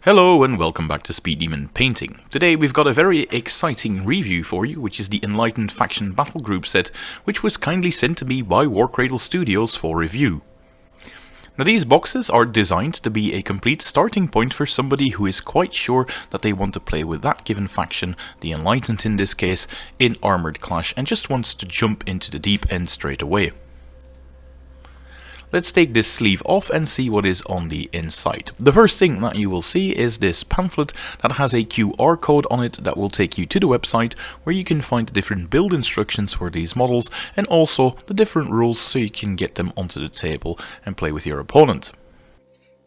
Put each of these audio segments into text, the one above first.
Hello and welcome back to Speed Demon Painting. Today we've got a very exciting review for you, which is the Enlightened Faction Battle Group set, which was kindly sent to me by Warcradle Studios for review. Now these boxes are designed to be a complete starting point for somebody who is quite sure that they want to play with that given faction, the Enlightened in this case, in Armoured Clash, and just wants to jump into the deep end straight away. Let's take this sleeve off and see what is on the inside. The first thing that you will see is this pamphlet that has a QR code on it that will take you to the website where you can find the different build instructions for these models and also the different rules so you can get them onto the table and play with your opponent.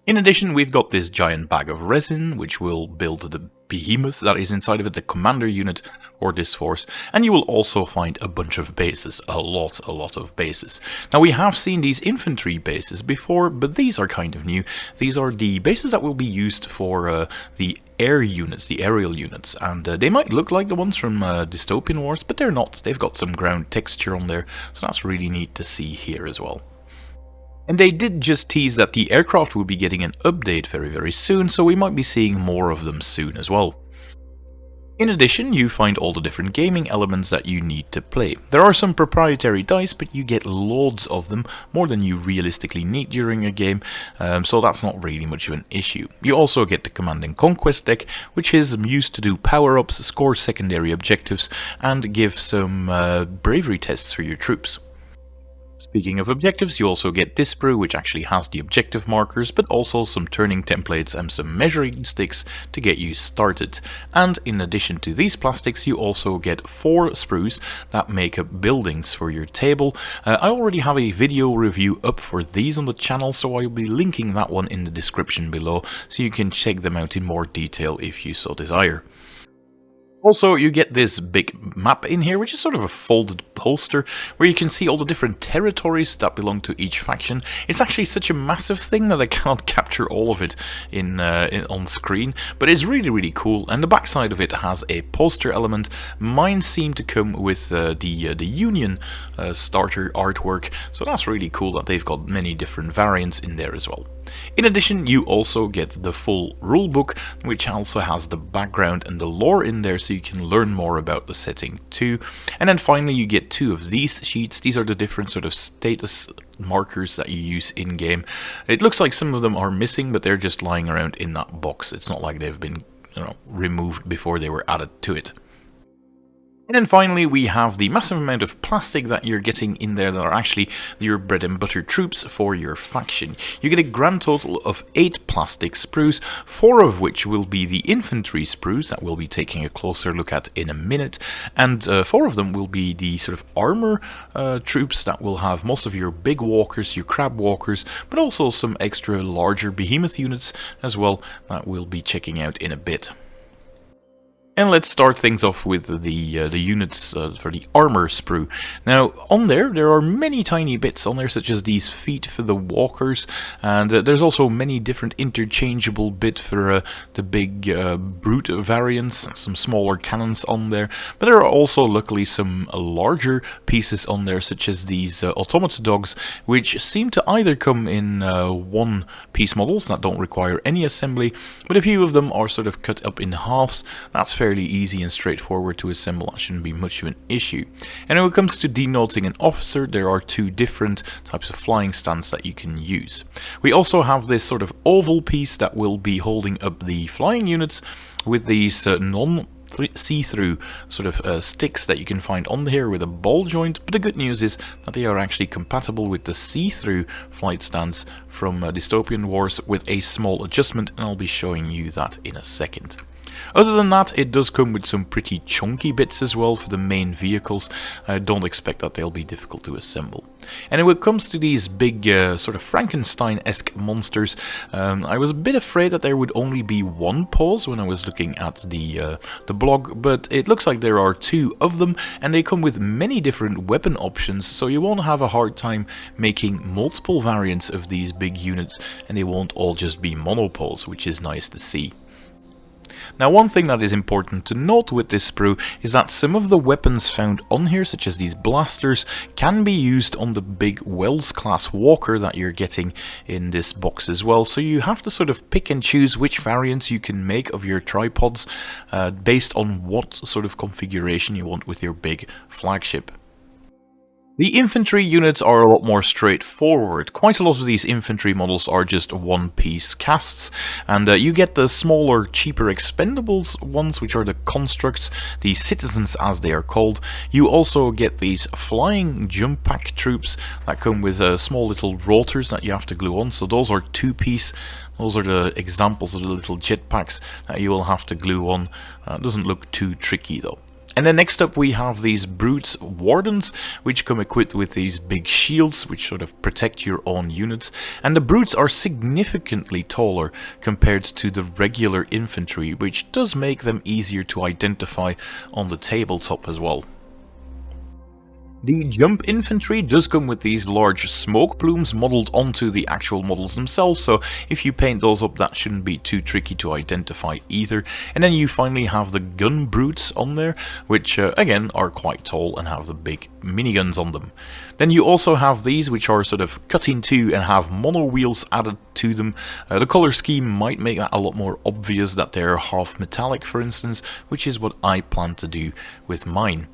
In addition, we've got this giant bag of resin, which will build the behemoth that is inside of it, the commander unit for this force, and you will also find a bunch of bases, a lot of bases. Now we have seen these infantry bases before, but these are kind of new. These are the bases that will be used for the air units, the aerial units, and they might look like the ones from Dystopian Wars, but they're not. They've got some ground texture on there, so that's really neat to see here as well. And they did just tease that the aircraft will be getting an update very soon, so we might be seeing more of them soon as well. In addition, you find all the different gaming elements that you need to play. There are some proprietary dice, but you get loads of them, more than you realistically need during a game, so that's not really much of an issue. You also get the Command and Conquest deck, which is used to do power-ups, score secondary objectives, and give some bravery tests for your troops. Speaking of objectives, you also get this sprue, which actually has the objective markers, but also some turning templates and some measuring sticks to get you started. And in addition to these plastics, you also get 4 sprues that make up buildings for your table. I already have a video review up for these on the channel, so I'll be linking that one in the description below, so you can check them out in more detail if you so desire. Also, you get this big map in here, which is sort of a folded poster, where you can see all the different territories that belong to each faction. It's actually such a massive thing that I cannot capture all of it on screen, but it's really cool, and the backside of it has a poster element. Mine seem to come with the Union starter artwork, so that's really cool that they've got many different variants in there as well. In addition, you also get the full rulebook, which also has the background and the lore in there, so you can learn more about the setting too. And then finally you get 2 of these sheets. These are the different sort of status markers that you use in game. It looks like some of them are missing, but they're just lying around in that box. It's not like they've been, removed before they were added to it. And then finally we have the massive amount of plastic that you're getting in there that are actually your bread and butter troops for your faction. You get a grand total of 8 plastic sprues, 4 of which will be the infantry sprues that we'll be taking a closer look at in a minute, and 4 of them will be the sort of armor troops that will have most of your big walkers, your crab walkers, but also some extra larger behemoth units as well that we'll be checking out in a bit. And let's start things off with the units for the armor sprue. Now, on there are many tiny bits on there, such as these feet for the walkers, and there's also many different interchangeable bits for the big brute variants, some smaller cannons on there, but there are also luckily some larger pieces on there, such as these automata dogs, which seem to either come in one-piece models that don't require any assembly, but a few of them are sort of cut up in halves. That's fairly easy and straightforward to assemble. That shouldn't be much of an issue. And when it comes to denoting an officer, there are 2 different types of flying stands that you can use. We also have this sort of oval piece that will be holding up the flying units with these see-through sort of sticks that you can find on here with a ball joint, but the good news is that they are actually compatible with the see-through flight stands from Dystopian Wars with a small adjustment, and I'll be showing you that in a second. Other than that, it does come with some pretty chunky bits as well for the main vehicles. I don't expect that they'll be difficult to assemble. And when it comes to these big sort of Frankenstein-esque monsters, I was a bit afraid that there would only be 1 pose when I was looking at the blog, but it looks like there are 2 of them, and they come with many different weapon options, so you won't have a hard time making multiple variants of these big units, and they won't all just be monopose, which is nice to see. Now, one thing that is important to note with this sprue is that some of the weapons found on here, such as these blasters, can be used on the big Wells class walker that you're getting in this box as well. So you have to sort of pick and choose which variants you can make of your tripods based on what sort of configuration you want with your big flagship. The infantry units are a lot more straightforward. Quite a lot of these infantry models are just one-piece casts, and you get the smaller, cheaper expendables ones, which are the constructs, the citizens as they are called. You also get these flying jump pack troops that come with small little rotors that you have to glue on, so those are two-piece. Those are the examples of the little jetpacks that you will have to glue on. Doesn't look too tricky though. And then next up we have these Brutes Wardens, which come equipped with these big shields, which sort of protect your own units. And the Brutes are significantly taller compared to the regular infantry, which does make them easier to identify on the tabletop as well. The jump infantry does come with these large smoke plumes modelled onto the actual models themselves, so if you paint those up that shouldn't be too tricky to identify either. And then you finally have the gun brutes on there, which again are quite tall and have the big miniguns on them. Then you also have these which are sort of cut in two and have mono wheels added to them. The colour scheme might make that a lot more obvious that they're half metallic, for instance, which is what I plan to do with mine.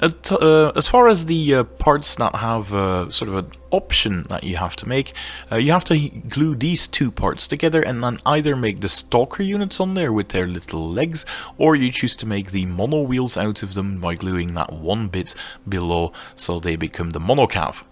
As far as the parts that have sort of an option that you have to make, you have to glue these two parts together and then either make the stalker units on there with their little legs, or you choose to make the mono wheels out of them by gluing that one bit below so they become the monocav.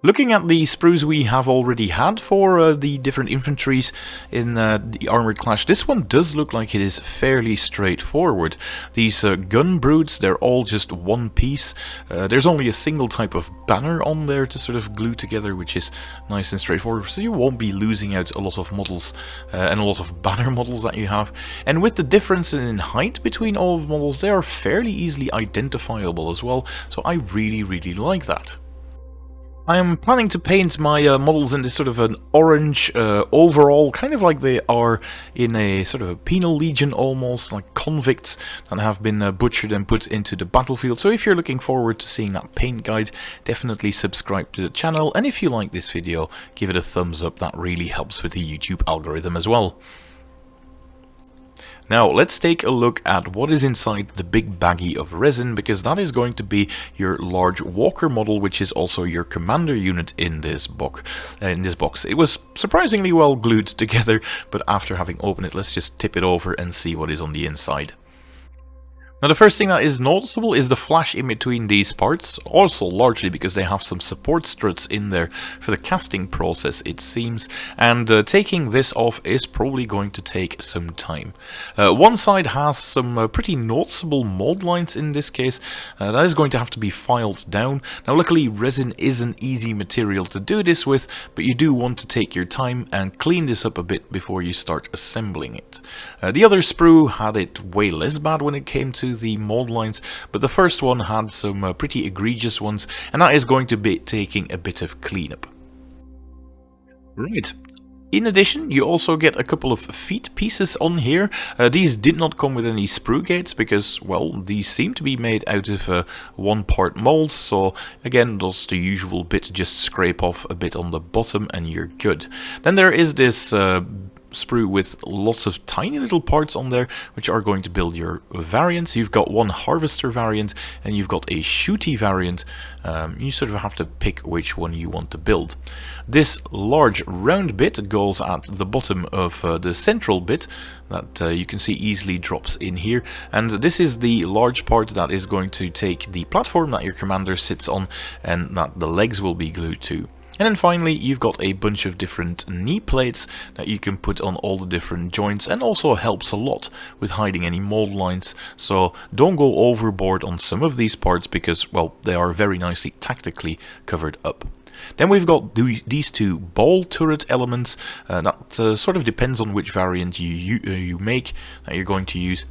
Looking at the sprues we have already had for the different infantries in the Armoured Clash, this one does look like it is fairly straightforward. These gun brutes, they're all just one piece. There's only a single type of banner on there to sort of glue together, which is nice and straightforward, so you won't be losing out a lot of models and a lot of banner models that you have. And with the difference in height between all of the models, they are fairly easily identifiable as well, so I really like that. I am planning to paint my models in this sort of an orange overall, kind of like they are in a sort of a penal legion almost, like convicts that have been butchered and put into the battlefield. So if you're looking forward to seeing that paint guide, definitely subscribe to the channel, and if you like this video, give it a thumbs up, that really helps with the YouTube algorithm as well. Now let's take a look at what is inside the big baggie of resin, because that is going to be your large walker model, which is also your commander unit in this box. It was surprisingly well glued together, but after having opened it, let's just tip it over and see what is on the inside. Now the first thing that is noticeable is the flash in between these parts, also largely because they have some support struts in there for the casting process, it seems, and taking this off is probably going to take some time. One side has some pretty noticeable mold lines in this case. That is going to have to be filed down. Now luckily resin is an easy material to do this with, but you do want to take your time and clean this up a bit before you start assembling it. The other sprue had it way less bad when it came to the mold lines, but the first one had some pretty egregious ones, and that is going to be taking a bit of cleanup. Right. In addition, you also get a couple of feet pieces on here. These did not come with any sprue gates because, well, these seem to be made out of one-part molds, so again, those the usual bit, just scrape off a bit on the bottom and you're good. Then there is this sprue with lots of tiny little parts on there which are going to build your variants. You've got one harvester variant and you've got a shooty variant. You sort of have to pick which one you want to build. This large round bit goes at the bottom of the central bit that you can see easily drops in here, and this is the large part that is going to take the platform that your commander sits on and that the legs will be glued to. And then finally you've got a bunch of different knee plates that you can put on all the different joints, and also helps a lot with hiding any mold lines, so don't go overboard on some of these parts because, well, they are very nicely tactically covered up. Then we've got these two ball turret elements, that sort of depends on which variant you make that you're going to use.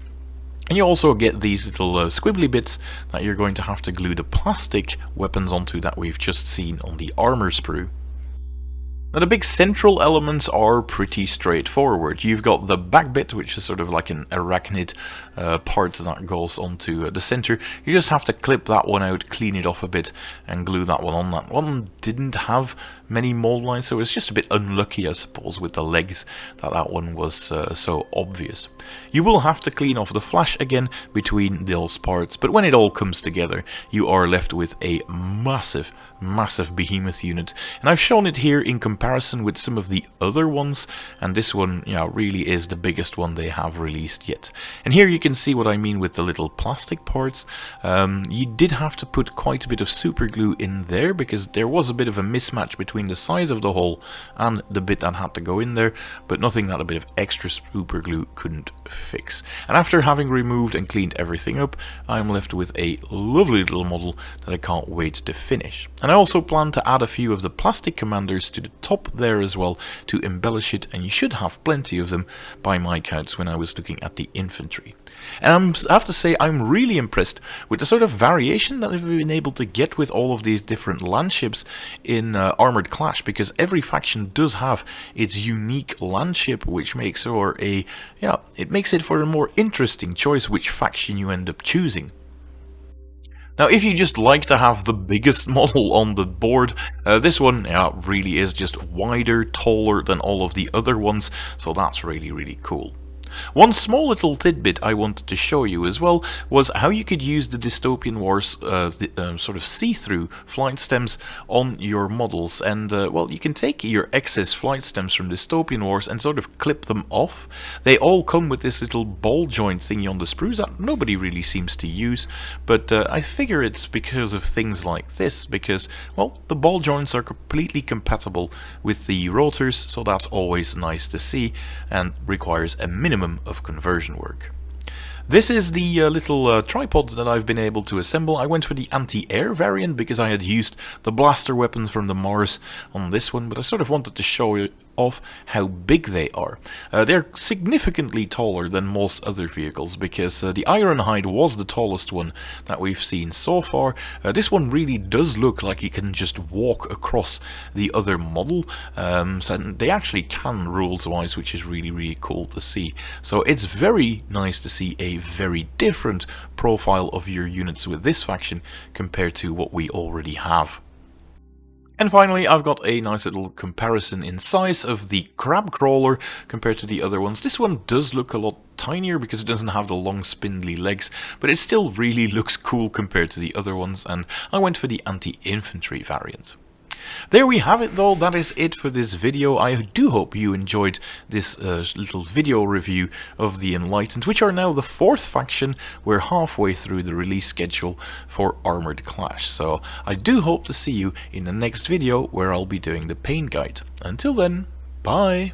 And you also get these little squibbly bits that you're going to have to glue the plastic weapons onto that we've just seen on the armor sprue. Now the big central elements are pretty straightforward. You've got the back bit, which is sort of like an arachnid part that goes onto the center. You just have to clip that one out, clean it off a bit, and glue that one on. That one didn't have many mold lines, so it's just a bit unlucky, I suppose, with the legs that one was so obvious. You will have to clean off the flash again between those parts, but when it all comes together, you are left with a massive behemoth unit, and I've shown it here in comparison with some of the other ones, and this one, yeah, really is the biggest one they have released yet. And here you can see what I mean with the little plastic parts. You did have to put quite a bit of super glue in there because there was a bit of a mismatch between the size of the hole and the bit that had to go in there, but nothing that a bit of extra super glue couldn't fix. And after having removed and cleaned everything up, I'm left with a lovely little model that I can't wait to finish. And I also plan to add a few of the plastic commanders to the top there as well to embellish it, and you should have plenty of them by my counts when I was looking at the infantry. And I have to say, I'm really impressed with the sort of variation that I've been able to get with all of these different landships in Armoured Clash, because every faction does have its unique landship, which makes it makes it for a more interesting choice which faction you end up choosing. Now, if you just like to have the biggest model on the board, this one really is just wider, taller than all of the other ones, so that's really cool. One small little tidbit I wanted to show you as well was how you could use the Dystopian Wars sort of see-through flight stems on your models. And well, you can take your excess flight stems from Dystopian Wars and sort of clip them off. They all come with this little ball joint thingy on the sprues that nobody really seems to use, but I figure it's because of things like this, because, well, the ball joints are completely compatible with the rotors, so that's always nice to see and requires a minimum of conversion work. This is the little tripod that I've been able to assemble. I went for the anti-air variant because I had used the blaster weapon from the Mars on this one, but I sort of wanted to show you off how big they are. They're significantly taller than most other vehicles because the Ironhide was the tallest one that we've seen so far. This one really does look like you can just walk across the other model, so they actually can rules-wise, which is really cool to see. So it's very nice to see a very different profile of your units with this faction compared to what we already have. And finally, I've got a nice little comparison in size of the crab crawler compared to the other ones. This one does look a lot tinier because it doesn't have the long spindly legs, but it still really looks cool compared to the other ones, and I went for the anti-infantry variant. There we have it though, that is it for this video. I do hope you enjoyed this little video review of the Enlightened, which are now the 4th faction. We're halfway through the release schedule for Armoured Clash, so I do hope to see you in the next video where I'll be doing the paint guide. Until then, bye!